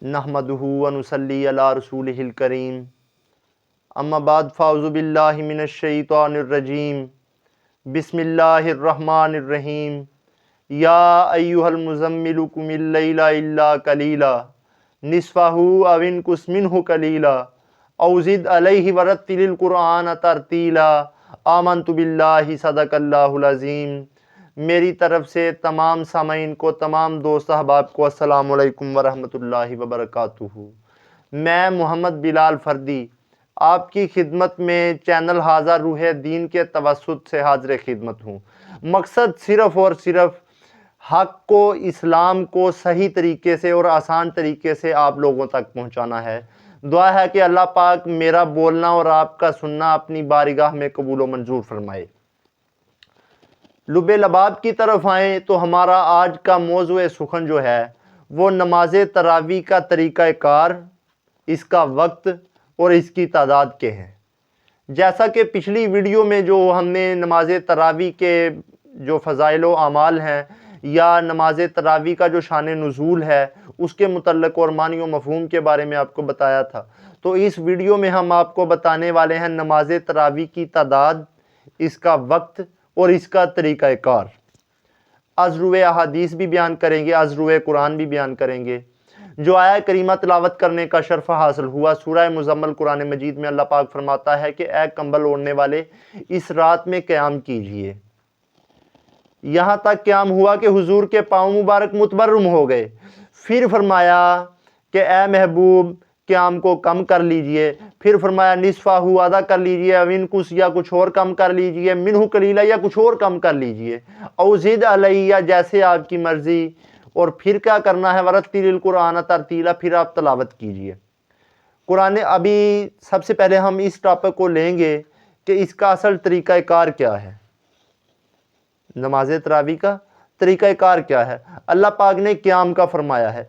नहमदुहु व नुसल्ली अला रसूलिहिल करीम। अम्मा बाद फ़ाउज़ु बिल्लाहि मिनश शैतानिर रजीम। बिस्मिल्लाहिर्रहमानिर्रहीम। या अय्युहल मुज़म्मिलु कुमिल लैला इल्ला कलीला निस्फ़हु अव इनकुस मिन्हु कलीला औ ज़िद अलैहि वरत्तिलिल कुरआन तरतीला। आमनतु बिल्लाहि सदक़ल्लाहुल अज़ीम। मेरी तरफ से तमाम सामीन को, तमाम दोस्त अहबाब को अस्सलामु अलैकुम वरहमतुल्लाहि वबरकातुहू। मैं मोहम्मद बिलाल फ़र्दी आपकी खिदमत में चैनल हाज़ा रूह दीन के तवस्सुत से हाज़िर खिदमत हूँ। मकसद सिर्फ़ और सिर्फ हक़ को, इस्लाम को सही तरीके से और आसान तरीके से आप लोगों तक पहुँचाना है। दुआ है कि अल्लाह पाक मेरा बोलना और आपका सुनना अपनी बारगाह में कबूल व मंजूर फरमाए। लुबे लबाब की तरफ आएँ तो हमारा आज का मौज़ूए सुखन जो है वो नमाज तरावी का तरीक़ा कार, इसका वक्त और इसकी तादाद के हैं। जैसा कि पिछली वीडियो में जो हमने नमाज तरावी के जो फ़ज़ाइल व आमाल हैं या नमाज तरावी का जो शान नुज़ूल है उसके मुतल्लिक़ और मानी व मफ़हूम के बारे में आपको बताया था, तो इस वीडियो में हम आपको बताने वाले हैं नमाज तरावी की तादाद, इसका वक्त और इसका तरीक़ा कार। अज़रुए अहादीस भी बयान करेंगे, अज़रुए कुरान भी बयान करेंगे। जो आया करीमा तिलावत करने का शर्फ हासिल हुआ सूरह मुज़म्मल कुरान मजीद में अल्लाह पाक फरमाता है कि ए कंबल ओढ़ने वाले, इस रात में क़याम कीजिए। यहाँ तक क़याम हुआ कि हुजूर के पाँव मुबारक मुतबर्रम हो गए। फिर फरमाया कि ए महबूब क़याम को कम कर लीजिए। फिर फरमाया निस्फ़ाहु आधा कर लीजिए, अविन कुछ या कुछ और कम कर लीजिए, मिन्हु कलीला या कुछ और कम कर लीजिए, औ ज़िद अलैहि या जैसे आपकी मर्ज़ी। और फिर क्या करना है, वरत्तिलिल कुरआन तरतीला, फिर आप तलावत कीजिए कुरान। अभी सबसे पहले हम इस टॉपिक को लेंगे कि इसका असल तरीक़ा कार क्या है, नमाज तरावी का तरीक़ा कार क्या है। अल्लाह पाक ने क़याम का फरमाया है।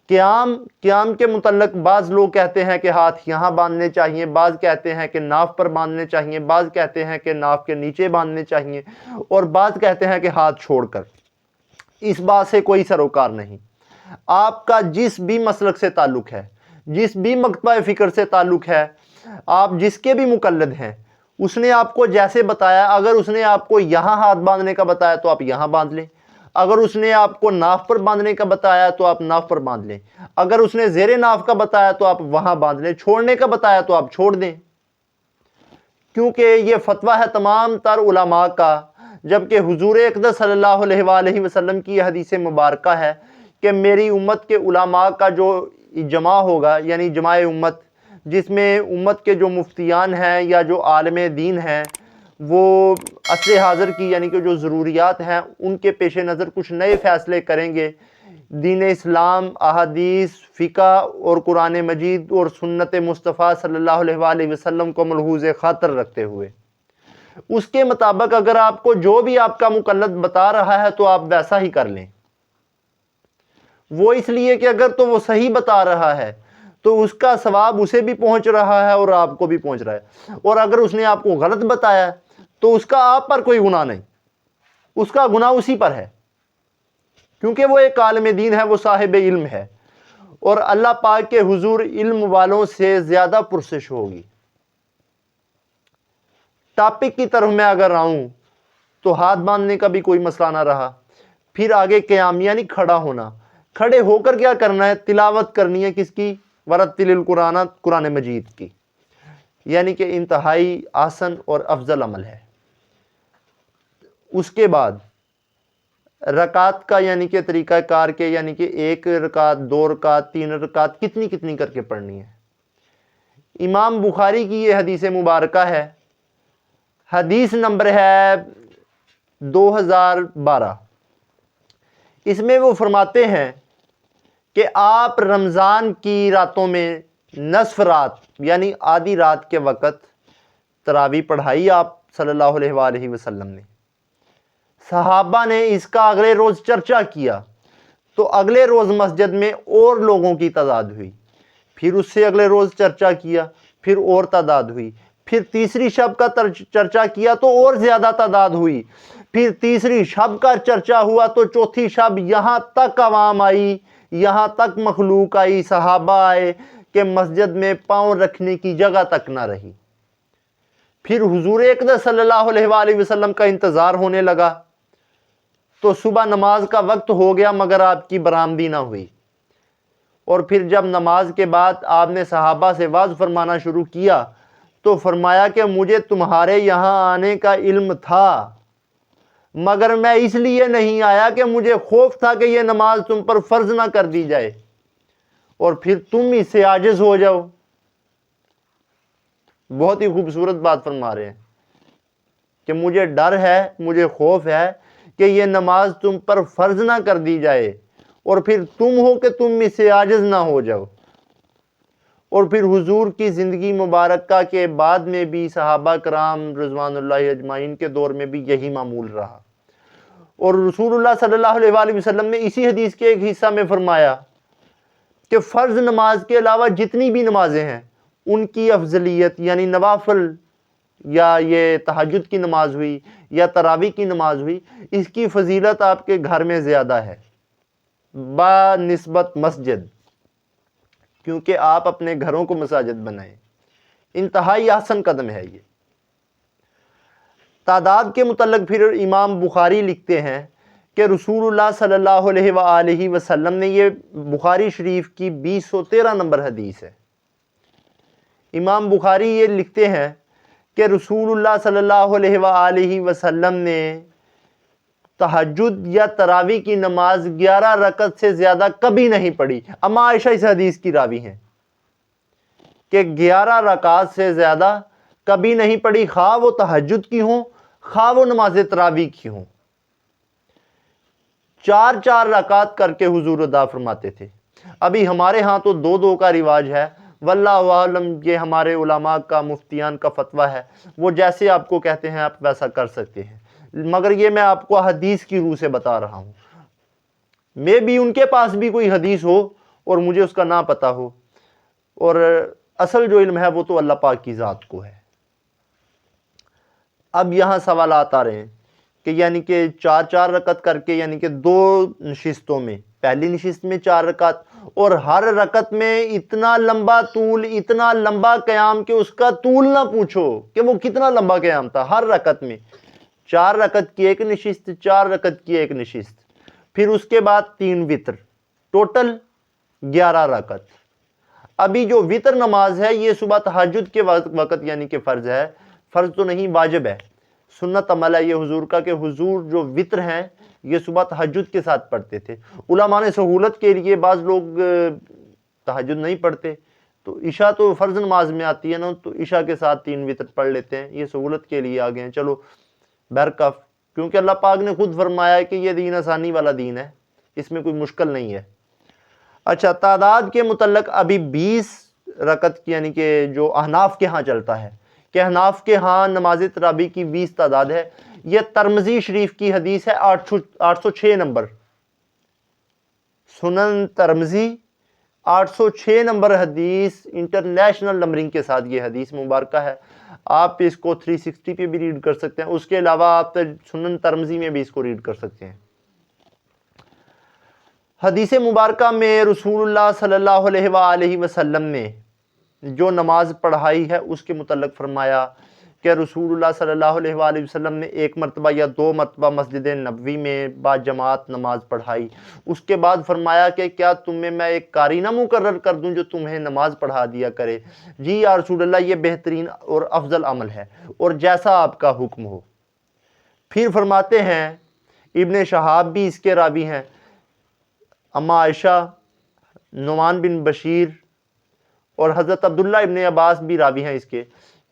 क़याम के मुतल्लिक़ बाज़ लोग कहते हैं कि हाथ यहाँ बांधने चाहिए, बाज़ कहते हैं कि नाफ पर बांधने चाहिए, बाज़ कहते हैं कि नाफ के नीचे बांधने चाहिए और बाज़ कहते हैं कि हाथ छोड़कर। इस बात से कोई सरोकार नहीं। आपका जिस भी मसलक से ताल्लुक़ है, जिस भी मकतबा फ़िक्र से ताल्लुक़ है, आप जिसके भी मुक़ल्लिद हैं, उसने आपको जैसे बताया, अगर उसने आपको यहाँ हाथ बांधने का बताया तो आप यहाँ बांध लें, अगर उसने आपको नाफ पर बांधने का बताया तो आप नाफ पर बांध लें, अगर उसने ज़ेरे नाफ का बताया तो आप वहाँ बांध लें, छोड़ने का बताया तो आप छोड़ दें, क्योंकि ये फतवा है तमाम तर उलमा का। जबकि हुजूर अक़दस सल्लल्लाहु अलैहि वसल्लम की हदीस मुबारका है कि मेरी उम्मत के उलमा का जो इजमा होगा, यानी जमाए उम्मत, जिसमें उम्मत के जो मुफ्तियान हैं या जो आलिम दीन हैं, वो असर हाज़िर की यानी कि जो ज़रूरियात हैं उनके पेश नज़र कुछ नए फ़ैसले करेंगे दीन इस्लाम, अहादीस, फ़िक़ा और कुरान मजीद और सुन्नत मुस्तफ़ा सल्लल्लाहु अलैहि वसल्लम को मलहूज़ ख़ातर रखते हुए। उसके मुताबिक अगर आपको जो भी आपका मुक़ल्लिद बता रहा है तो आप वैसा ही कर लें। वो इसलिए कि अगर तो वो सही बता रहा है तो उसका सवाब उसे भी पहुंच रहा है और आपको भी पहुंच रहा है, और अगर उसने आपको गलत बताया तो उसका आप पर कोई गुनाह नहीं, उसका गुनाह उसी पर है, क्योंकि वो एक आलिम दीन है, वो साहिब इल्म है और अल्लाह पाक के हुजूर इल्म वालों से ज़्यादा पुरसिश होगी। टॉपिक की तरफ मैं अगर आऊँ तो हाथ बांधने का भी कोई मसला ना रहा। फिर आगे क़याम यानी खड़ा होना। खड़े होकर क्या करना है, तिलावत करनी है किसकी, वरत्तिलिल कुरान, कुरान मजीद की, यानी कि इंतहाई आसन और अफजल अमल है। उसके बाद रकात का यानी कि तरीक़ा कार के, यानी कि 1 रकात, 2 रकात, 3 रकात कितनी कितनी करके पढ़नी है। इमाम बुखारी की ये हदीस मुबारका है, हदीस नंबर है 2012। इसमें वो फरमाते हैं कि आप रमज़ान की रातों में नस्फ़ रात यानी आधी रात के वक़्त तरावी पढ़ाई आप सल्लल्लाहु अलैहि वसल्लम ने। सहाबा ने इसका अगले रोज़ चर्चा किया तो अगले रोज़ मस्जिद में और लोगों की तादाद हुई, फिर उससे अगले रोज़ चर्चा किया, फिर और तादाद हुई, फिर तीसरी शब का चर्चा किया तो और ज़्यादा तादाद हुई, फिर तीसरी शब का चर्चा हुआ तो चौथी शब यहाँ तक आवाम आई یہاں تک مخلوق آئی، صحابہ آئے کہ مسجد میں پاؤں رکھنے کی جگہ تک نہ رہی۔ پھر حضور اقدس صلی اللہ علیہ وآلہ وسلم کا انتظار ہونے لگا تو صبح نماز کا وقت ہو گیا مگر آپ کی برآمدی نہ ہوئی۔ اور پھر جب نماز کے بعد آپ نے صحابہ سے وعظ فرمانا شروع کیا تو فرمایا کہ مجھے تمہارے یہاں آنے کا علم تھا مگر میں اس لیے نہیں آیا کہ مجھے خوف تھا کہ یہ نماز تم پر فرض نہ کر دی جائے اور پھر تم اس سے عاجز ہو جاؤ۔ بہت ہی خوبصورت بات فرما رہے ہیں کہ مجھے ڈر ہے، مجھے خوف ہے کہ یہ نماز تم پر فرض نہ کر دی جائے اور پھر تم ہو کہ تم اس سے عاجز نہ ہو جاؤ۔ اور پھر حضور کی زندگی مبارکہ کے بعد میں بھی صحابہ کرام رضوان اللہ اجمعین کے دور میں بھی یہی معمول رہا۔ اور رسول اللہ صلی اللہ علیہ وآلہ وسلم نے اسی حدیث کے ایک حصہ میں فرمایا کہ فرض نماز کے علاوہ جتنی بھی نمازیں ہیں ان کی افضلیت، یعنی نوافل یا یہ تہجد کی نماز ہوئی یا تراویح کی نماز ہوئی، اس کی فضیلت آپ کے گھر میں زیادہ ہے بنسبت مسجد، کیونکہ آپ اپنے گھروں کو مساجد بنائیں۔ انتہائی احسن قدم ہے یہ۔ تعداد کے متعلق پھر امام بخاری لکھتے ہیں کہ رسول اللہ صلی اللہ علیہ وآلہ وسلم نے، یہ بخاری شریف کی 2013 نمبر حدیث ہے، امام بخاری یہ لکھتے ہیں کہ رسول اللہ صلی اللہ علیہ وآلہ وسلم نے تہجد یا تراویح کی نماز 11 رکعت سے زیادہ کبھی نہیں پڑھی۔ اما عائشہ اس حدیث کی راوی ہیں کہ 11 رکعت سے زیادہ کبھی نہیں پڑھی، خواہ وہ تہجد کی ہوں خواہ وہ نماز تراویح کی ہوں۔ 4 رکعت کر کے حضور ادا فرماتے تھے۔ ابھی ہمارے ہاں تو 2 کا رواج ہے، واللہ عالم، یہ ہمارے علماء کا، مفتیان کا فتویٰ ہے، وہ جیسے آپ کو کہتے ہیں آپ ویسا کر سکتے ہیں، مگر یہ میں آپ کو حدیث کی روح سے بتا رہا ہوں۔ میں بھی ان کے پاس بھی کوئی حدیث ہو اور مجھے اس کا نہ پتا ہو، اور اصل جو علم ہے وہ تو اللہ پاک کی ذات کو ہے۔ اب یہاں سوالات آ رہے ہیں کہ یعنی کہ 4 رکعت کر کے، یعنی کہ 2 نشستوں میں، پہلی نشست میں 4 رکعت اور ہر رکعت میں اتنا لمبا طول، اتنا لمبا قیام کہ اس کا طول نہ پوچھو کہ وہ کتنا لمبا قیام تھا۔ ہر رکعت میں 4 رکعت کی ایک نشست، 4 رکعت کی ایک نشست، پھر اس کے بعد 3 وتر، ٹوٹل 11 رکعت۔ ابھی جو وتر نماز ہے یہ صبح تہجد کے وقت یعنی کہ فرض ہے، فرض تو نہیں، واجب ہے، سنت عمل ہے یہ حضور کا کہ حضور جو وتر ہیں یہ صبح تہجد کے ساتھ پڑھتے تھے۔ علماء نے سہولت کے لیے، بعض لوگ تہجد نہیں پڑھتے تو عشاء تو فرض نماز میں آتی ہے نا، تو عشاء کے ساتھ 3 وتر پڑھ لیتے ہیں، یہ سہولت کے لیے آگے ہیں۔ چلو برکف، کیونکہ اللہ پاک نے خود فرمایا ہے کہ یہ دین آسانی والا دین ہے، اس میں کوئی مشکل نہیں ہے۔ اچھا، تعداد کے متعلق ابھی 20 رکعت کی، یعنی کہ جو احناف کے ہاں چلتا ہے کہ احناف کے ہاں نماز تراویح کی 20 تعداد ہے، یہ ترمذی شریف کی حدیث ہے 806 نمبر، سنن ترمذی 806 نمبر حدیث، انٹرنیشنل نمبرنگ کے ساتھ یہ حدیث مبارکہ ہے۔ آپ اس کو 360 پہ بھی ریڈ کر سکتے ہیں، اس کے علاوہ آپ سنن ترمذی میں بھی اس کو ریڈ کر سکتے ہیں۔ حدیث مبارکہ میں رسول اللہ صلی اللہ علیہ وآلہ وسلم نے جو نماز پڑھائی ہے اس کے متعلق فرمایا کہ رسول اللہ صلی اللہ علیہ وآلہ وسلم نے 1 مرتبہ یا 2 مرتبہ مسجد نبوی میں با جماعت نماز پڑھائی۔ اس کے بعد فرمایا کہ کیا تمہیں میں ایک قاری نہ مقرر کر دوں جو تمہیں نماز پڑھا دیا کرے؟ جی یا رسول اللہ، یہ بہترین اور افضل عمل ہے اور جیسا آپ کا حکم ہو۔ پھر فرماتے ہیں، ابن شہاب بھی اس کے راوی ہیں، اما عائشہ، نعمان بن بشیر اور حضرت عبداللہ ابن عباس بھی راوی ہیں اس کے،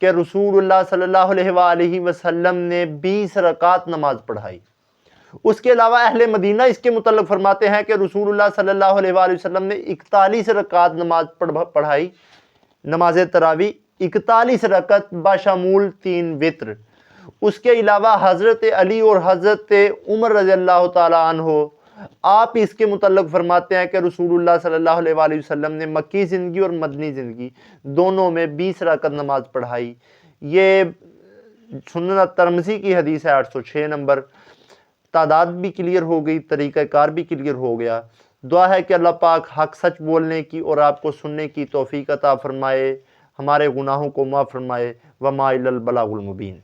کہ رسول اللہ صلی اللہ علیہ وآلہ وسلم نے 20 رکعت نماز پڑھائی۔ اس کے علاوہ اہل مدینہ اس کے متعلق فرماتے ہیں کہ رسول اللہ صلی اللہ علیہ وآلہ وسلم نے 41 رکعت نماز پڑھائی، نماز تراویح 41 رکعت بشمول 3 وتر۔ اس کے علاوہ حضرت علی اور حضرت عمر رضی اللہ تعالی عنہ، آپ اس کے متعلق فرماتے ہیں کہ رسول اللہ صلی اللہ علیہ وآلہ وسلم نے مکی زندگی اور مدنی زندگی دونوں میں 20 رکعت نماز پڑھائی۔ یہ سنن ترمذی کی حدیث ہے 806 نمبر۔ تعداد بھی کلیئر ہو گئی، طریقہ کار بھی کلیئر ہو گیا۔ دعا ہے کہ اللہ پاک حق سچ بولنے کی اور آپ کو سننے کی توفیق عطا فرمائے، ہمارے گناہوں کو معاف فرمائے۔ وما الا البلاغ المبین۔